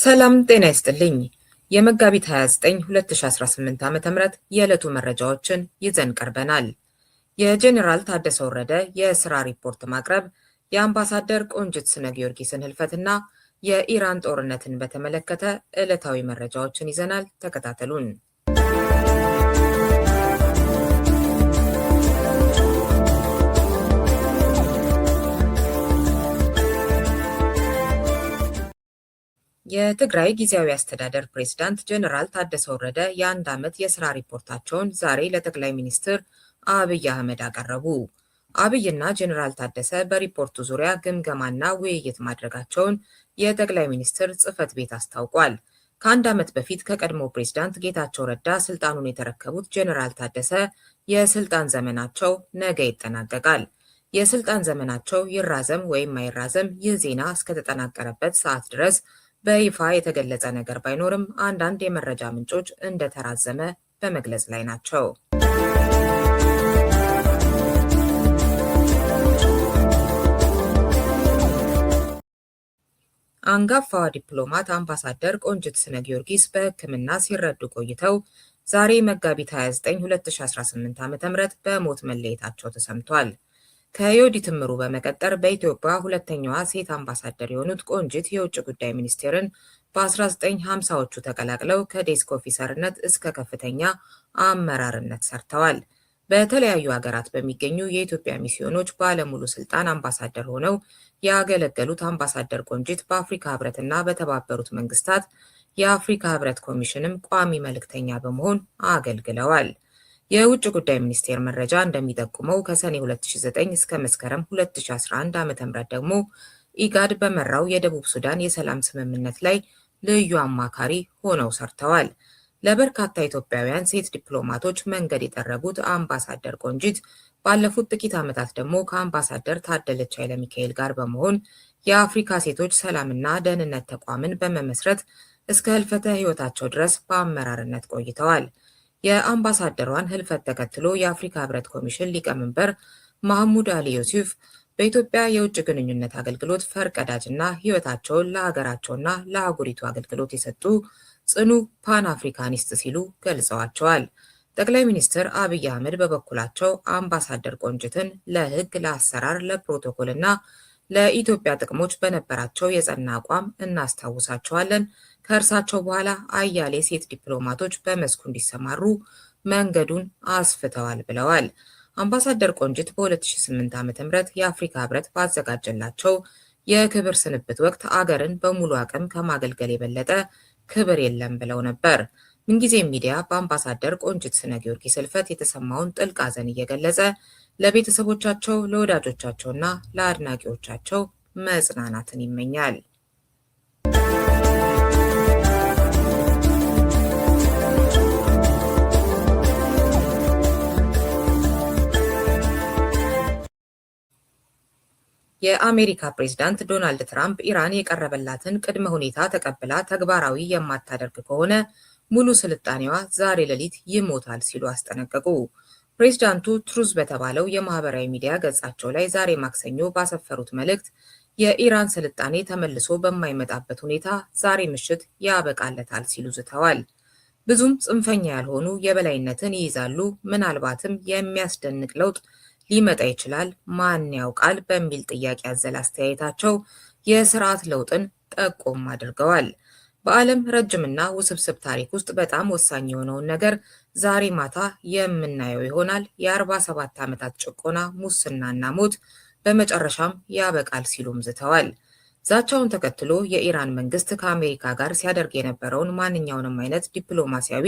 ሰላም ጤና ይስጥልኝ። የመጋቢት 29 2018 ዓ.ም የዕለቱ መረጃዎችን ይዘን ቀርበናል። የጄኔራል ታደሰ ወረደ የሥራ ሪፖርት ማቅረብ፣ የአምባሳደር ቆንጅት ስነ ጊዮርጊስን ህልፈትና የኢራን ጦርነትን በተመለከተ ዕለታዊ መረጃዎችን ይዘናል። ተከታተሉን። የትግራይ ጊዜያዊ አስተዳደር ፕሬዝዳንት ጄኔራል ታደሰ ወረደ የአንድ ዓመት የሥራ ሪፖርታቸውን ዛሬ ለጠቅላይ ሚኒስትር አብይ አህመድ አቀረቡ። አብይና ጄኔራል ታደሰ በሪፖርቱ ዙሪያ ግምገማና ውይይት ማድረጋቸውን የጠቅላይ ሚኒስትር ጽሕፈት ቤት አስታውቋል። ከአንድ ዓመት በፊት ከቀድሞ ፕሬዝዳንት ጌታቸው ረዳ ስልጣኑን የተረከቡት ጄኔራል ታደሰ የስልጣን ዘመናቸው ነገ ይጠናቀቃል። የስልጣን ዘመናቸው ይራዘም ወይም አይራዘም ይህ ዜና እስከተጠናቀረበት ሰዓት ድረስ በይፋ የተገለጸ ነገር ባይኖርም አንዳንድ የመረጃ ምንጮች እንደተራዘመ በመግለጽ ላይ ናቸው። አንጋፋዋ ዲፕሎማት አምባሳደር ቆንጅት ስነ ጊዮርጊስ በሕክምና ሲረዱ ቆይተው ዛሬ መጋቢት 29 2018 ዓ.ም በሞት መለየታቸው ተሰምቷል። ከዮዲት እምሩ በመቀጠር በኢትዮጵያ ሁለተኛዋ ሴት አምባሳደር የሆኑት ቆንጅት የውጭ ጉዳይ ሚኒስቴርን በ1950ዎቹ ተቀላቅለው ከዴስክ ኦፊሰርነት እስከ ከፍተኛ አመራርነት ሰርተዋል። በተለያዩ ሀገራት በሚገኙ የኢትዮጵያ ሚስዮኖች ባለሙሉ ስልጣን አምባሳደር ሆነው ያገለገሉት አምባሳደር ቆንጅት በአፍሪካ ህብረትና በተባበሩት መንግስታት የአፍሪካ ህብረት ኮሚሽንም ቋሚ መልእክተኛ በመሆን አገልግለዋል። የውጭ ጉዳይ ሚኒስቴር መረጃ እንደሚጠቁመው ከሰኔ 2009 እስከ መስከረም 2011 ዓ.ም ደግሞ ኢጋድ በመራው የደቡብ ሱዳን የሰላም ስምምነት ላይ ልዩ አማካሪ ሆነው ሰርተዋል። ለበርካታ ኢትዮጵያውያን ሴት ዲፕሎማቶች መንገድ የጠረጉት አምባሳደር ቆንጅት ባለፉት ጥቂት ዓመታት ደግሞ ከአምባሳደር ታደለች ኃይለሚካኤል ጋር በመሆን የአፍሪካ ሴቶች ሰላምና ደህንነት ተቋምን በመመስረት እስከ ህልፈተ ህይወታቸው ድረስ በአመራርነት ቆይተዋል። የአምባሳደሯን ህልፈት ተከትሎ የአፍሪካ ህብረት ኮሚሽን ሊቀመንበር ማህሙድ አሊ ዩሱፍ በኢትዮጵያ የውጭ ግንኙነት አገልግሎት ፈርቀዳጅና ህይወታቸውን ለሀገራቸውና ለአህጉሪቱ አገልግሎት የሰጡ ጽኑ ፓን አፍሪካኒስት ሲሉ ገልጸዋቸዋል። ጠቅላይ ሚኒስትር አብይ አህመድ በበኩላቸው አምባሳደር ቆንጅትን ለህግ፣ ለአሰራር፣ ለፕሮቶኮልና ለኢትዮጵያ ጥቅሞች በነበራቸው የጸና አቋም እናስታውሳቸዋለን። ከእርሳቸው በኋላ አያሌ ሴት ዲፕሎማቶች በመስኩ እንዲሰማሩ መንገዱን አስፍተዋል ብለዋል። አምባሳደር ቆንጅት በ2008 ዓ.ም የአፍሪካ ህብረት ባዘጋጀላቸው የክብር ስንብት ወቅት አገርን በሙሉ አቅም ከማገልገል የበለጠ ክብር የለም ብለው ነበር። ምንጊዜም ሚዲያ በአምባሳደር ቆንጅት ስነ ጊዮርጊስ ህልፈት የተሰማውን ጥልቅ ሐዘን እየገለጸ ለቤተሰቦቻቸው፣ ለወዳጆቻቸውና ለአድናቂዎቻቸው መጽናናትን ይመኛል። የአሜሪካ ፕሬዝዳንት ዶናልድ ትራምፕ ኢራን የቀረበላትን ቅድመ ሁኔታ ተቀብላ ተግባራዊ የማታደርግ ከሆነ ሙሉ ስልጣኔዋ ዛሬ ሌሊት ይሞታል ሲሉ አስጠነቀቁ። ፕሬዝዳንቱ ትሩዝ በተባለው የማህበራዊ ሚዲያ ገጻቸው ላይ ዛሬ ማክሰኞ ባሰፈሩት መልእክት የኢራን ስልጣኔ ተመልሶ በማይመጣበት ሁኔታ ዛሬ ምሽት ያበቃለታል ሲሉ ዝተዋል። ብዙም ጽንፈኛ ያልሆኑ የበላይነትን ይይዛሉ፣ ምናልባትም የሚያስደንቅ ለውጥ ሊመጣ ይችላል፣ ማን ያውቃል በሚል ጥያቄ ያዘለ አስተያየታቸው የስርዓት ለውጥን ጠቆም አድርገዋል። በዓለም ረጅምና ውስብስብ ታሪክ ውስጥ በጣም ወሳኝ የሆነውን ነገር ዛሬ ማታ የምናየው ይሆናል። የ47 ዓመታት ጭቆና፣ ሙስናና ሞት በመጨረሻም ያበቃል ሲሉም ዝተዋል። ዛቻውን ተከትሎ የኢራን መንግስት ከአሜሪካ ጋር ሲያደርግ የነበረውን ማንኛውንም አይነት ዲፕሎማሲያዊ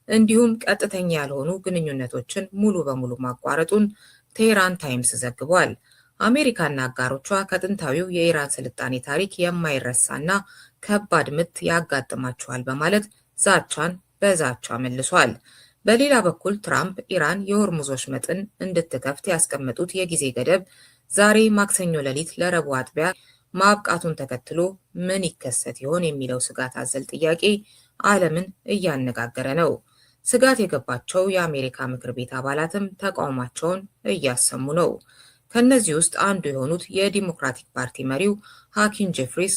እንዲሁም ቀጥተኛ ያልሆኑ ግንኙነቶችን ሙሉ በሙሉ ማቋረጡን ቴህራን ታይምስ ዘግቧል። አሜሪካና አጋሮቿ ከጥንታዊው የኢራን ስልጣኔ ታሪክ የማይረሳና ከባድ ምት ያጋጥማቸዋል በማለት ዛቻን በዛቻ መልሷል። በሌላ በኩል ትራምፕ ኢራን የሆርሙዝ ወሽመጥን እንድትከፍት ያስቀመጡት የጊዜ ገደብ ዛሬ ማክሰኞ ሌሊት ለረቡዕ አጥቢያ ማብቃቱን ተከትሎ ምን ይከሰት ይሆን የሚለው ስጋት አዘል ጥያቄ ዓለምን እያነጋገረ ነው። ስጋት የገባቸው የአሜሪካ ምክር ቤት አባላትም ተቃውሟቸውን እያሰሙ ነው። ከነዚህ ውስጥ አንዱ የሆኑት የዲሞክራቲክ ፓርቲ መሪው ሃኪም ጄፍሪስ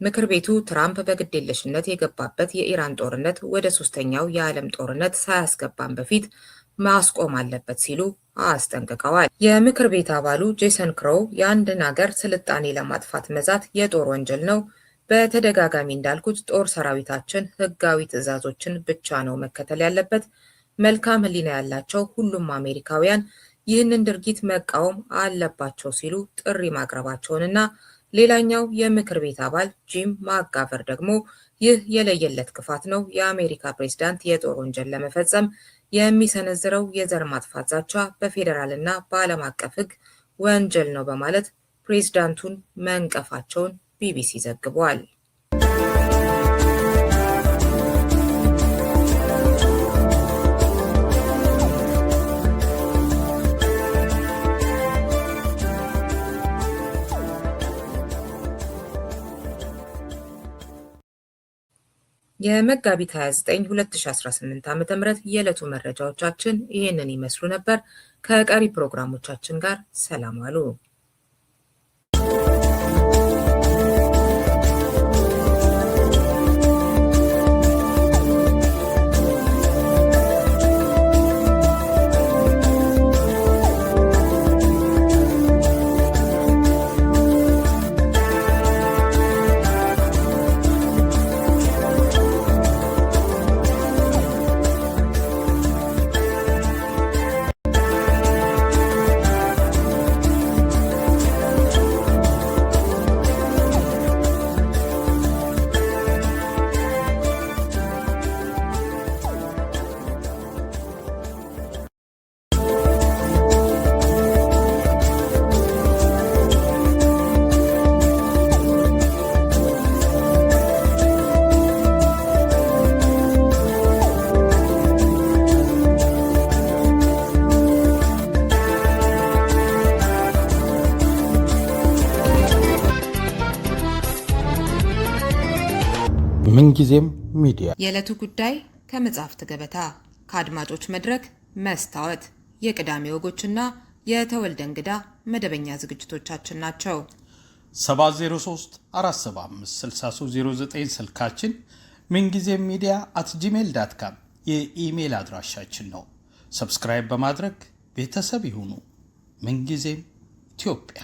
ምክር ቤቱ ትራምፕ በግዴለሽነት የገባበት የኢራን ጦርነት ወደ ሶስተኛው የዓለም ጦርነት ሳያስገባን በፊት ማስቆም አለበት ሲሉ አስጠንቅቀዋል። የምክር ቤት አባሉ ጄሰን ክሮው የአንድን አገር ስልጣኔ ለማጥፋት መዛት የጦር ወንጀል ነው፣ በተደጋጋሚ እንዳልኩት ጦር ሰራዊታችን ሕጋዊ ትዕዛዞችን ብቻ ነው መከተል ያለበት፣ መልካም ሕሊና ያላቸው ሁሉም አሜሪካውያን ይህንን ድርጊት መቃወም አለባቸው ሲሉ ጥሪ ማቅረባቸውንና ሌላኛው የምክር ቤት አባል ጂም ማክጋቨር ደግሞ ይህ የለየለት ክፋት ነው፣ የአሜሪካ ፕሬዝዳንት የጦር ወንጀል ለመፈጸም የሚሰነዝረው የዘር ማጥፋት ዛቻ በፌዴራልና በዓለም አቀፍ ሕግ ወንጀል ነው በማለት ፕሬዝዳንቱን መንቀፋቸውን ቢቢሲ ዘግቧል። የመጋቢት 29 2018 ዓ.ም የዕለቱ መረጃዎቻችን ይህንን ይመስሉ ነበር። ከቀሪ ፕሮግራሞቻችን ጋር ሰላም ዋሉ። ምንጊዜም ሚዲያ የዕለቱ ጉዳይ ከመጽሐፍት ገበታ፣ ከአድማጮች መድረክ መስታወት፣ የቅዳሜ ወጎችና የተወልደ እንግዳ መደበኛ ዝግጅቶቻችን ናቸው። 703 475 6309 ስልካችን፣ ምንጊዜም ሚዲያ @gmail.com የኢሜል አድራሻችን ነው። ሰብስክራይብ በማድረግ ቤተሰብ ይሁኑ። ምንጊዜም ኢትዮጵያ